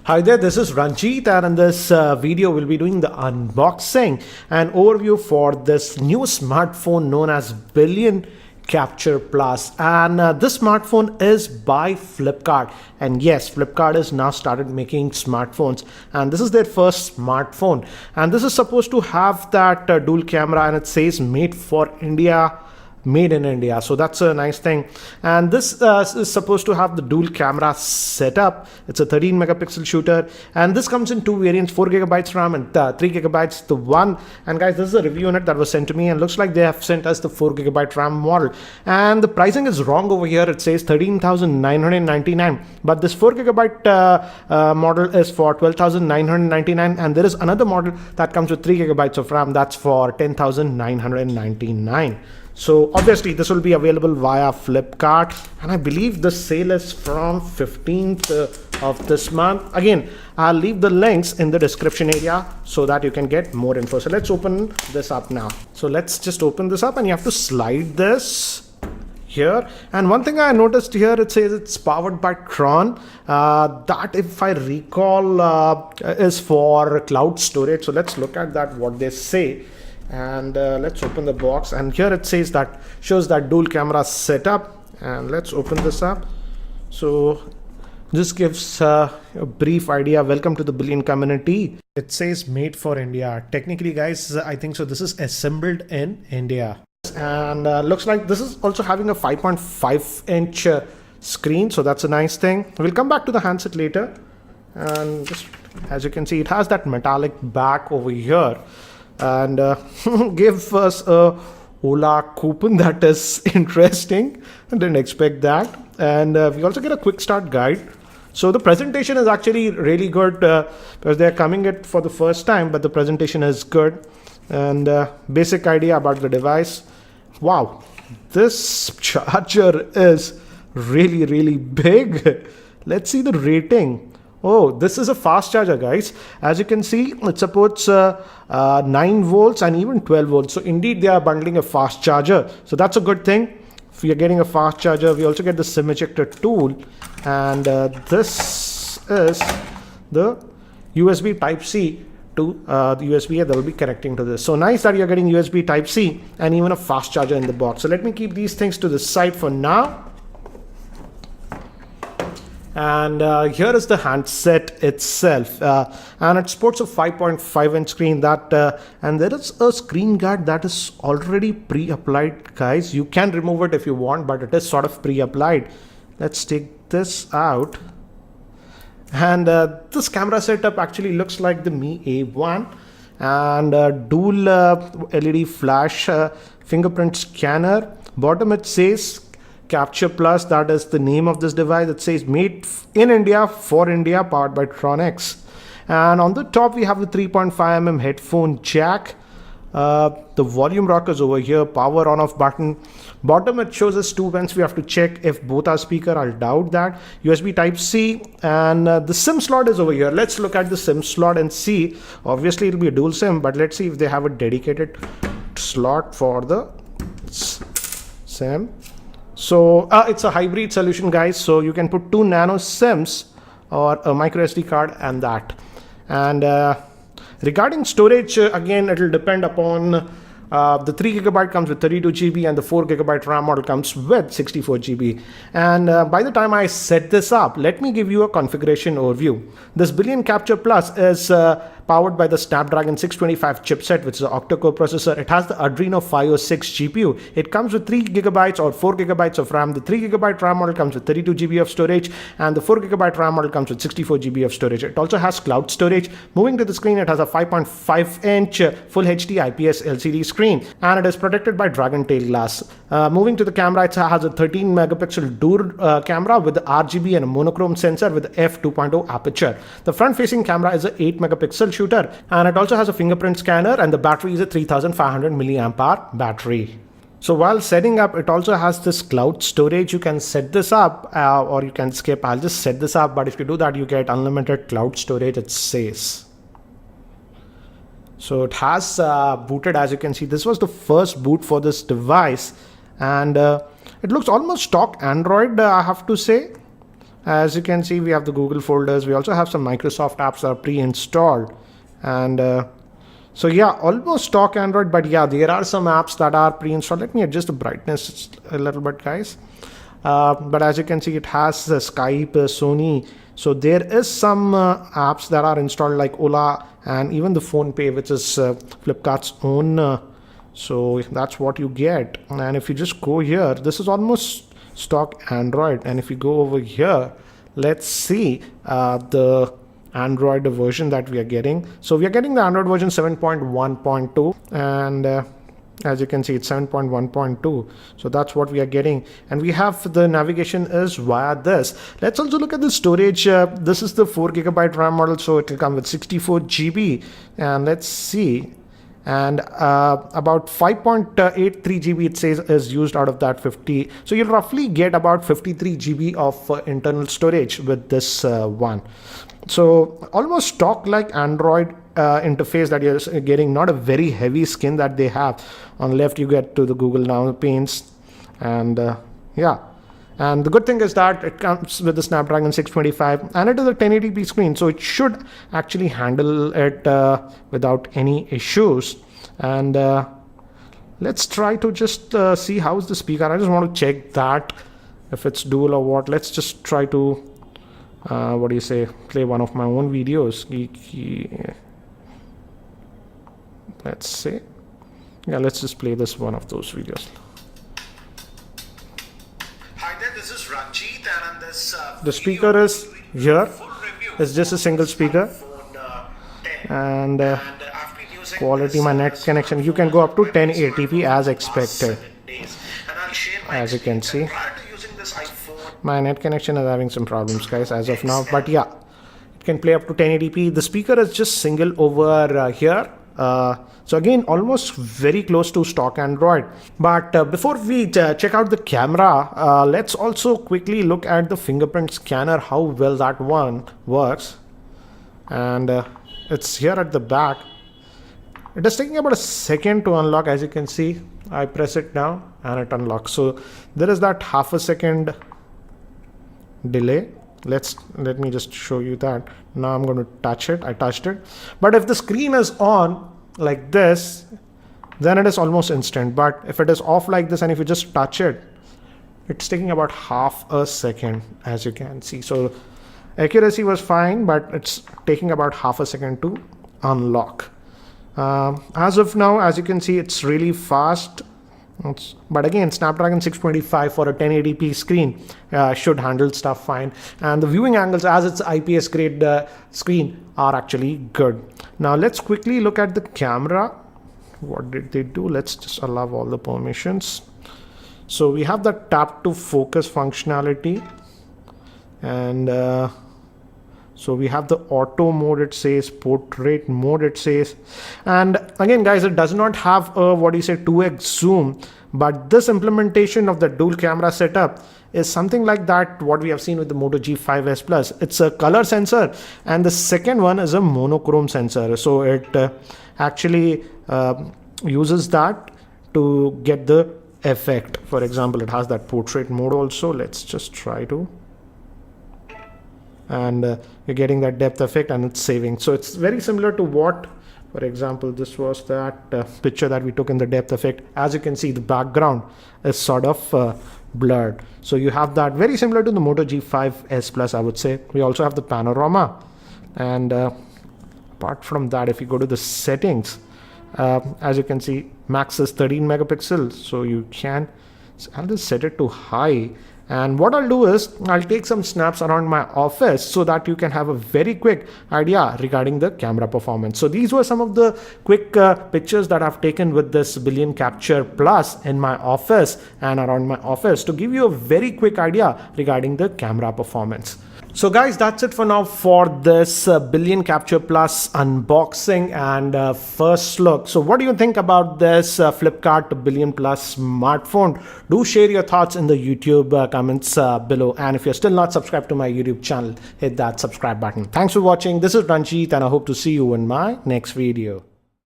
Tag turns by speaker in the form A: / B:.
A: Hi there, this is Ranjit, and in this video we'll be doing the unboxing and overview for this new smartphone known as Billion Capture Plus. And this smartphone is by Flipkart, and yes, Flipkart has now started making smartphones, and this is their first smartphone, and this is supposed to have that dual camera, and it says made for India, made in India, so that's a nice thing. And this is supposed to have the dual camera setup. It's a 13 megapixel shooter, and this comes in two variants, 4 gigabytes RAM and 3 gigabytes the one. And guys, this is a review unit that was sent to me, and looks like they have sent us the 4 gigabyte RAM model, and the pricing is wrong over here. It says 13,999, but this 4 gigabyte model is for 12,999, and there is another model that comes with 3 gigabytes of RAM that's for 10,999. So obviously this will be available via Flipkart, and I believe the sale is from 15th of this month. Again, I'll leave the links in the description area so that you can get more info. So let's open this up now. So let's just open this up, and you have to slide this here. And one thing I noticed here, it says it's powered by Tron. That, if I recall, is for cloud storage. So let's look at that, what they say. And let's open the box, and here it says that, shows that dual camera setup. And let's open this up. So this gives a brief idea. Welcome to the Billion community. It says made for India. Technically, guys, I think so this is assembled in India. And looks like this is also having a 5.5-inch screen, so that's a nice thing. We'll come back to the handset later. And just as you can see, it has that metallic back over here, and give us a Ola coupon. That is interesting. I didn't expect that. And we also get a quick start guide. So the presentation is actually really good, because they're coming it for the first time, but the presentation is good. And basic idea about the device. Wow, this charger is really big. Let's see the rating. Oh, this is a fast charger, guys. As you can see, it supports 9 volts and even 12 volts. So indeed, they are bundling a fast charger. So that's a good thing. If we are getting a fast charger, we also get the SIM ejector tool. And this is the USB Type-C to the USB that will be connecting to this. So nice that you're getting USB Type-C and even a fast charger in the box. So let me keep these things to the side for now. And here is the handset itself, and it sports a 5.5-inch screen that and there is a screen guard that is already pre-applied, guys. You can remove it if you want, but it is sort of pre-applied. Let's take this out, and this camera setup actually looks like the Mi A1, and dual LED flash fingerprint scanner. Bottom it says Capture Plus, that is the name of this device. It says made in India for India, powered by Tronix. And on the top we have the 3.5mm headphone jack. The volume rockers over here, power on off button. Bottom it shows us 2 pins. We have to check if both are speaker. I'll doubt that. USB Type-C, and the SIM slot is over here. Let's look at the SIM slot and see. Obviously it'll be a dual SIM, but let's see if they have a dedicated slot for the SIM. So it's a hybrid solution, guys. So you can put 2 nano SIMs or a micro SD card and that. And regarding storage, again, it will depend upon the 3 gigabyte comes with 32 GB, and the 4 gigabyte RAM model comes with 64 GB. And by the time I set this up, let me give you a configuration overview. This Billion Capture Plus is powered by the Snapdragon 625 chipset, which is an octa-core processor. It has the Adreno 506 GPU. It comes with 3 gigabytes or 4 gigabytes of RAM. The 3 gigabyte RAM model comes with 32 GB of storage, and the 4 gigabyte RAM model comes with 64 GB of storage. It also has cloud storage. Moving to the screen, it has a 5.5-inch Full HD IPS LCD screen, and it is protected by Dragon tail glass. Moving to the camera, it has a 13 megapixel dual camera with the RGB and a monochrome sensor with f2.0 aperture. The front facing camera is an 8 megapixel shooter, and it also has a fingerprint scanner, and the battery is a 3500 milliamp hour battery. So while setting up, it also has this cloud storage. You can set this up or you can skip. I'll just set this up, but if you do that, you get unlimited cloud storage, it says. So it has booted, as you can see. This was the first boot for this device, and it looks almost stock Android, I have to say. As you can see, we have the Google folders. We also have some Microsoft apps that are pre-installed. And so yeah, almost stock Android, but yeah, there are some apps that are pre-installed. Let me adjust the brightness a little bit, guys. But as you can see, it has Skype, Sony. So there is some apps that are installed like Ola and even the PhonePe, which is Flipkart's own. So that's what you get. And if you just go here, this is almost stock Android. And if you go over here, let's see the Android version that we are getting. So we are getting the Android version 7.1.2, and as you can see, it's 7.1.2. So that's what we are getting. And we have the navigation is via this. Let's also look at the storage. This is the 4GB RAM model, so it will come with 64GB. And let's see. And about 5.83 GB it says is used out of that 50. So you'll roughly get about 53 GB of internal storage with this one. So almost stock like Android interface that you're getting, not a very heavy skin that they have. On left you get to the Google Now panes, and yeah. And the good thing is that it comes with the Snapdragon 625 and it is a 1080p screen, so it should actually handle it without any issues. And let's try to just see how's the speaker. I just want to check that if it's dual or what. Let's just try to what do you say, play one of my own videos. Let's see. Yeah, let's just play this one of those videos.
B: Hi there, this is Ranjit, and this
A: the speaker is here. It's just a single speaker, and quality, my net connection, you can go up to 1080p as expected. As you can see, my net connection is having some problems, guys, as of now, but yeah, it can play up to 1080p. The speaker is just single over here. So again, almost very close to stock Android. But before we check out the camera, let's also quickly look at the fingerprint scanner, how well that one works. And it's here at the back. It is taking about a second to unlock. As you can see, I press it now and it unlocks. So there is that half a second delay. Let me just show you that. Now I'm going to touch it. I touched it, but if the screen is on like this, then it is almost instant. But if it is off like this and if you just touch it, it's taking about half a second, as you can see. So accuracy was fine, but it's taking about half a second to unlock. As of now, as you can see, it's really fast. But again, Snapdragon 625 for a 1080p screen should handle stuff fine. And the viewing angles, as it's IPS grade screen, are actually good. Now let's quickly look at the camera. What did they do? Let's just allow all the permissions. So we have the tap to focus functionality, and so we have the auto mode, it says, portrait mode, it says. And again, guys, it does not have a 2x zoom, but this implementation of the dual camera setup is something like that what we have seen with the Moto G5s Plus. It's a color sensor, and the second one is a monochrome sensor. So it actually uses that to get the effect. For example, it has that portrait mode also. Let's just try to, and you're getting that depth effect, and it's saving. So it's very similar to what, for example, this was that picture that we took in the depth effect. As you can see, the background is sort of blurred. So you have that very similar to the Moto G5s Plus, I would say. We also have the panorama, and apart from that, if you go to the settings, as you can see, max is 13 megapixels. So you can, I'll just set it to high. And what I'll do is I'll take some snaps around my office so that you can have a very quick idea regarding the camera performance. So these were some of the quick pictures that I've taken with this Billion Capture Plus in my office and around my office to give you a very quick idea regarding the camera performance. So guys, that's it for now for this Billion Capture Plus unboxing and first look. So what do you think about this Flipkart Billion Plus smartphone? Do share your thoughts in the YouTube comments below. And if you're still not subscribed to my YouTube channel, hit that subscribe button. Thanks for watching. This is Ranjit, and I hope to see you in my next video.